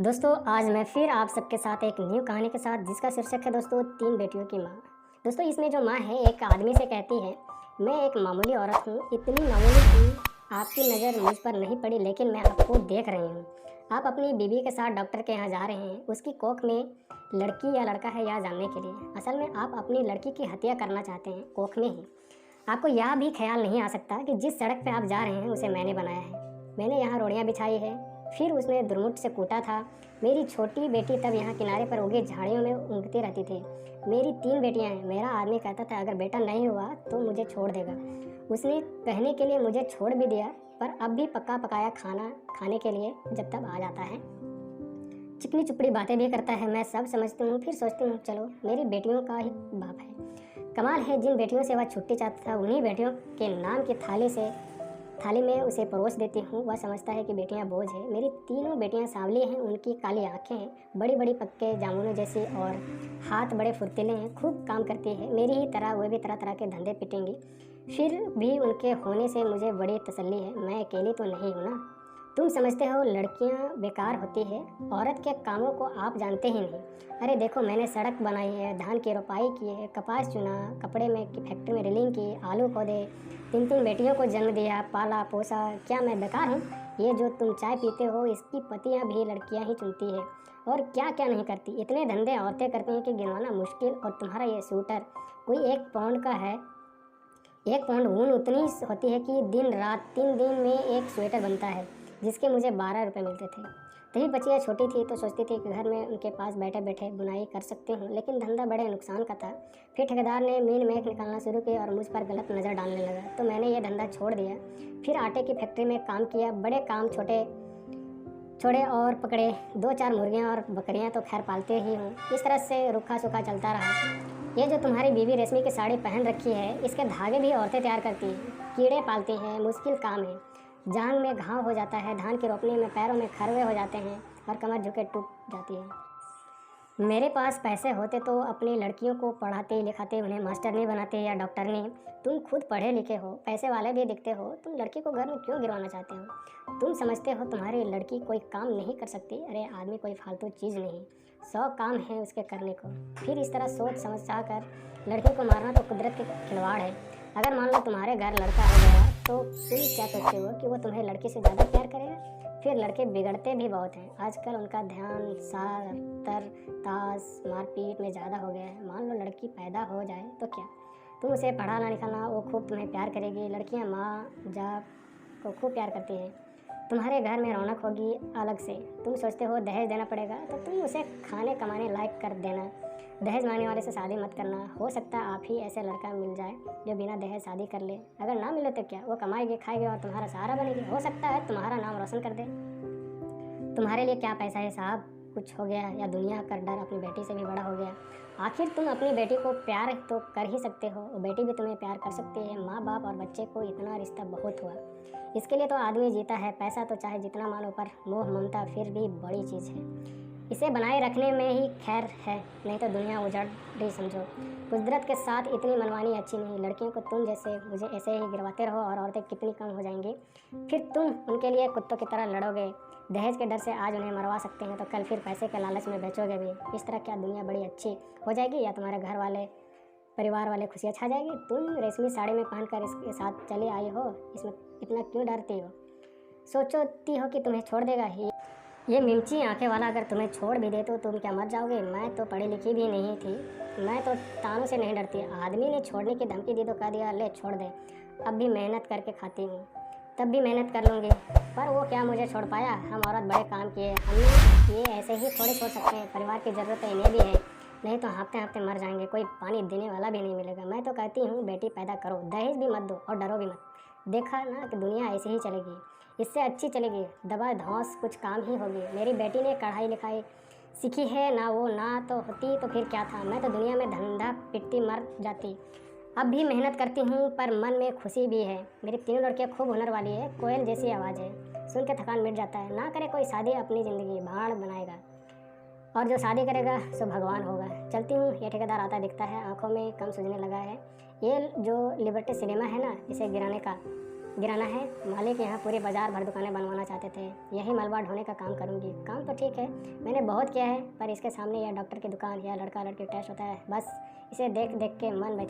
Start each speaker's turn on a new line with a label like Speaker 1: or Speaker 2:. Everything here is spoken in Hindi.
Speaker 1: दोस्तों आज मैं फिर आप सबके साथ एक न्यू कहानी के साथ जिसका शीर्षक है दोस्तों 3 बेटियों की माँ। दोस्तों इसमें जो माँ है एक आदमी से कहती है, मैं एक मामूली औरत हूँ, इतनी मामूली कि आपकी नज़र मुझ पर नहीं पड़ी, लेकिन मैं आपको देख रही हूँ। आप अपनी बीवी के साथ डॉक्टर के यहाँ जा रहे हैं, उसकी कोख में लड़की या लड़का है यह जानने के लिए। असल में आप अपनी लड़की की हत्या करना चाहते हैं, कोख में ही। आपको यह भी ख्याल नहीं आ सकता कि जिस सड़क पर आप जा रहे हैं उसे मैंने बनाया है। मैंने यहाँ रोड़ियाँ बिछाई है, फिर उसने दुर्मुट से कूटा था। मेरी छोटी बेटी तब यहाँ किनारे पर उगे झाड़ियों में ऊँघती रहती थी। मेरी 3 बेटियाँ हैं। मेरा आदमी कहता था अगर बेटा नहीं हुआ तो मुझे छोड़ देगा। उसने कहने के लिए मुझे छोड़ भी दिया, पर अब भी पका पकाया खाना खाने के लिए जब तब आ जाता है। चिकनी चुपड़ी बातें भी करता है। मैं सब समझती हूँ, फिर सोचती हूँ चलो मेरी बेटियों का ही बाप है। कमाल है, जिन बेटियों से वह छुट्टी चाहता था उन्हीं बेटियों के नाम की थाली में उसे परोस देती हूँ। वह समझता है कि बेटियाँ बोझ है। मेरी तीनों बेटियाँ सांवली हैं, उनकी काली आंखें हैं, बड़ी बड़ी पक्के जामुनों जैसी, और हाथ बड़े फुर्तीले हैं, खूब काम करती है। मेरी ही तरह वे भी तरह तरह के धंधे पिटेंगी। फिर भी उनके होने से मुझे बड़ी तसल्ली है, मैं अकेली तो नहीं हूँ ना। तुम समझते हो लड़कियां बेकार होती है, औरत के कामों को आप जानते ही नहीं। अरे देखो, मैंने सड़क बनाई है, धान की रोपाई की है, कपास चुना, कपड़े में की फैक्ट्री में रीलिंग की, आलू खोदे, 3 बेटियों को जन्म दिया, पाला पोसा। क्या मैं बेकार हूँ? ये जो तुम चाय पीते हो इसकी पत्तियाँ भी लड़कियाँ ही चुनती है, और क्या क्या नहीं करती। इतने धंधे औरतें करती हैं कि गिनवाना मुश्किल। और तुम्हारा ये सूटर कोई 1 पाउंड का है। 1 पाउंड ऊन उतनी होती है कि दिन रात 3 दिन में एक स्वेटर बनता है, जिसके मुझे 12 रुपये मिलते थे। तभी बच्चियाँ छोटी थी तो सोचती थी कि घर में उनके पास बैठे बैठे बुनाई कर सकती हूँ, लेकिन धंधा बड़े नुकसान का था। फिर ठेकेदार ने मीन मेख निकालना शुरू किया और मुझ पर गलत नज़र डालने लगा, तो मैंने ये धंधा छोड़ दिया। फिर आटे की फैक्ट्री में काम किया, बड़े काम छोटे छोड़े और पकड़े। 2-4 मुर्गियाँ और बकरियाँ तो खैर पालते ही हूँ। इस तरह से रूखा सूखा चलता रहा। ये जो तुम्हारी बीवी रेशमी की साड़ी पहन रखी है, इसके धागे भी औरतें तैयार करती हैं। कीड़े पालती हैं, मुश्किल काम है। जांग में घाव हो जाता है, धान की रोपनी में पैरों में खरवे हो जाते हैं और कमर झुके टूट जाती है। मेरे पास पैसे होते तो अपनी लड़कियों को पढ़ाते लिखाते, उन्हें मास्टरनी बनाते या डॉक्टरनी। तुम खुद पढ़े लिखे हो, पैसे वाले भी दिखते हो, तुम लड़की को घर में क्यों गिरवाना चाहते हो? तुम समझते हो तुम्हारी लड़की कोई काम नहीं कर सकती? अरे आदमी कोई फालतू चीज़ नहीं, 100 काम है उसके करने को। फिर इस तरह सोच समझ कर लड़की को मारना तो कुदरत के खिलवाड़ है। अगर मान लो तुम्हारे घर लड़का हो गया तो तुम क्या सोचते हो कि वो तुम्हें लड़की से ज़्यादा प्यार करेगा? फिर लड़के बिगड़ते भी बहुत हैं। आजकल उनका ध्यान सातर ताश मारपीट में ज़्यादा हो गया है। मान लो लड़की पैदा हो जाए तो क्या, तुम उसे पढ़ाना लिखाना, वो खूब तुम्हें प्यार करेगी। लड़कियां माँ बाप को खूब प्यार करती हैं। तुम्हारे घर में रौनक होगी अलग से। तुम सोचते हो दहेज देना पड़ेगा, तो तुम उसे खाने कमाने लायक कर देना। दहेज मांगने वाले से शादी मत करना। हो सकता है आप ही ऐसे लड़का मिल जाए जो बिना दहेज शादी कर ले। अगर ना मिले तो क्या, वो कमाएगी खाएगी और तुम्हारा सहारा बनेगी। हो सकता है तुम्हारा नाम रोशन कर दे। तुम्हारे लिए क्या पैसा है साहब, कुछ हो गया या दुनिया का डर अपनी बेटी से भी बड़ा हो गया। आखिर तुम अपनी बेटी को प्यार तो कर ही सकते हो, और बेटी भी तुम्हें प्यार कर सकती है। माँ बाप और बच्चे को इतना रिश्ता बहुत हुआ। इसके लिए तो आदमी जीता है। पैसा तो चाहे जितना मानो, पर मोह ममता फिर भी बड़ी चीज़ है। इसे बनाए रखने में ही खैर है, नहीं तो दुनिया उजड़ रही समझो। कुदरत के साथ इतनी मनमानी अच्छी नहीं। लड़कियों को तुम जैसे मुझे ऐसे ही गिरवाते रहो और औरतें कितनी कम हो जाएंगी। फिर तुम उनके लिए कुत्तों की तरह लड़ोगे। दहेज के डर से आज उन्हें मरवा सकते हैं तो कल फिर पैसे के लालच में बेचोगे भी। इस तरह क्या दुनिया बड़ी अच्छी हो जाएगी, या तुम्हारे घर वाले परिवार वाले खुशियाँ छा जाएगी? तुम रेशमी साड़ी में पहनकर इसके साथ चली आई हो, इसमें इतना क्यों डरती हो? सोचती हो कि तुम्हें छोड़ देगा ही? ये मिर्ची आंखें वाला अगर तुम्हें छोड़ भी दे तो तुम क्या मर जाओगे? मैं तो पढ़ी लिखी भी नहीं थी, मैं तो तानों से नहीं डरती। आदमी ने छोड़ने की धमकी दी तो कह दिया ले छोड़ दे। अब भी मेहनत करके खाती हूँ, तब भी मेहनत कर लूँगी। पर वो क्या मुझे छोड़ पाया? हम औरत बड़े काम किए, हमने ये ऐसे ही थोड़े छोड़ सकते हैं। परिवार की ज़रूरत तो इन्हें भी है, नहीं तो हाँफते हाँफते मर जाएंगे, कोई पानी देने वाला भी नहीं मिलेगा। मैं तो कहती हूँ बेटी पैदा करो, दहेज भी मत दो और डरो भी मत। देखा ना कि दुनिया ऐसे ही चलेगी, इससे अच्छी चलेगी। दबा धौंस कुछ काम ही होगी। मेरी बेटी ने कढ़ाई लिखाई सीखी है ना, वो ना तो होती तो फिर क्या था। मैं तो दुनिया में धंधा पिटती मर जाती। अब भी मेहनत करती हूँ, पर मन में खुशी भी है। मेरी तीनों लड़कियाँ खूब हुनर वाली है, कोयल जैसी आवाज़ है, सुन के थकान मिट जाता है। ना करे कोई शादी, अपनी ज़िंदगी भाड़ बनाएगा, और जो शादी करेगा सो भगवान होगा। चलती हूँ, ये ठेकेदार आता दिखता है, आंखों में कम सूझने लगा है। ये जो लिबर्टी सिनेमा है ना, इसे गिराने का गिराना है। मालिक यहाँ पूरे बाज़ार भर दुकानें बनवाना चाहते थे। यही मलबा ढोने का काम करूँगी। काम तो ठीक है, मैंने बहुत किया है, पर इसके सामने यह डॉक्टर की दुकान या लड़का लड़की टेस्ट होता है। बस इसे देख देख के मन में